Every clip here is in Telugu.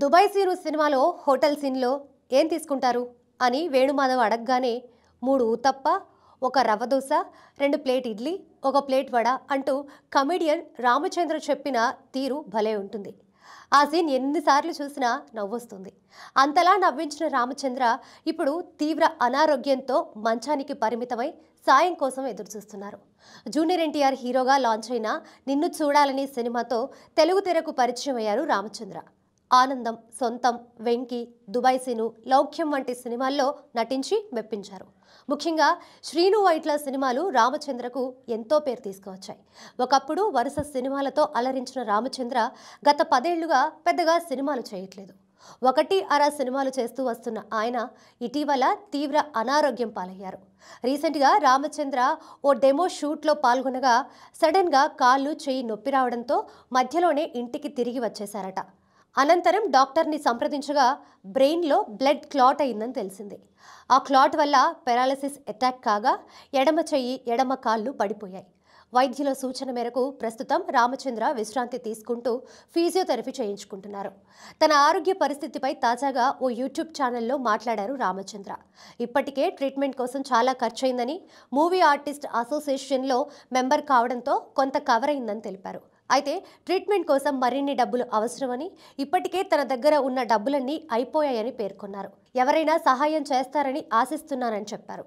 దుబాయ్ సీను సినిమాలో హోటల్ సీన్లో ఏం తీసుకుంటారు అని వేణుమాధవ్ అడగగానే 3 ఊతప్ప, ఒక రవ్వ దోశ, 2 ప్లేట్ ఇడ్లీ, ఒక ప్లేట్ వడ అంటూ కమెడియన్ రామచంద్ర చెప్పిన తీరు భలే ఉంటుంది. ఆ సీన్ ఎన్నిసార్లు చూసినా నవ్వొస్తుంది. అంతలా నవ్వించిన రామచంద్ర ఇప్పుడు తీవ్ర అనారోగ్యంతో మంచానికి పరిమితమై సాయం కోసం ఎదురుచూస్తున్నారు. జూనియర్ ఎన్టీఆర్ హీరోగా లాంచ్ అయిన నిన్ను చూడాలని సినిమాతో తెలుగు తెరకు పరిచయం అయ్యారు రామచంద్ర. ఆనందం, సొంతం, వెంకీ, దుబాయ్ సీను, లౌక్యం వంటి సినిమాల్లో నటించి మెప్పించారు. ముఖ్యంగా శ్రీను వైట్ల సినిమాలు రామచంద్రకు ఎంతో పేరు తీసుకువచ్చాయి. ఒకప్పుడు వరుస సినిమాలతో అలరించిన రామచంద్ర గత 10 ఏళ్లుగా పెద్దగా సినిమాలు చేయట్లేదు. 1-2 సినిమాలు చేస్తూ వస్తున్న ఆయన ఇటీవల తీవ్ర అనారోగ్యం పాలయ్యారు. రీసెంట్గా రామచంద్ర ఓ డెమో షూట్లో పాల్గొనగా సడన్గా కాళ్ళు, చెయ్యి నొప్పి రావడంతో మధ్యలోనే ఇంటికి తిరిగి వచ్చేశారట. అనంతరం డాక్టర్ని సంప్రదించగా బ్రెయిన్లో బ్లడ్ క్లాట్ అయిందని తెలిసింది. ఆ క్లాట్ వల్ల పెరాలసిస్ అటాక్ కాగా ఎడమ చెయ్యి, ఎడమ కాళ్ళు పడిపోయాయి. వైద్యుల సూచన మేరకు ప్రస్తుతం రామచంద్ర విశ్రాంతి తీసుకుంటూ ఫిజియోథెరపీ చేయించుకుంటున్నారు. తన ఆరోగ్య పరిస్థితిపై తాజాగా ఓ యూట్యూబ్ ఛానల్లో మాట్లాడారు రామచంద్ర. ఇప్పటికే ట్రీట్మెంట్ కోసం చాలా ఖర్చయిందని, మూవీ ఆర్టిస్ట్ అసోసియేషన్లో మెంబర్ కావడంతో కొంత కవర్ అయిందని తెలిపారు. అయితే ట్రీట్మెంట్ కోసం మరిన్ని డబ్బులు అవసరమని, ఇప్పటికే తన దగ్గర ఉన్న డబ్బులన్నీ అయిపోయాయని పేర్కొన్నారు. ఎవరైనా సహాయం చేస్తారని ఆశిస్తున్నానని చెప్పారు.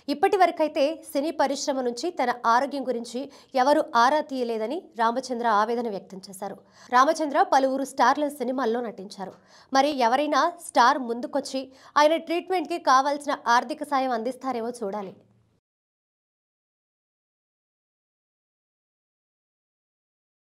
ఇప్పటి వరకైతే సినీ పరిశ్రమ నుంచి తన ఆరోగ్యం గురించి ఎవరు ఆరా తీయలేదని రామచంద్ర ఆవేదన వ్యక్తం చేశారు. రామచంద్ర పలువురు స్టార్ల సినిమాల్లో నటించారు. మరి ఎవరైనా స్టార్ ముందుకొచ్చి ఆయన ట్రీట్మెంట్కి కావాల్సిన ఆర్థిక సాయం అందిస్తారేమో చూడాలి.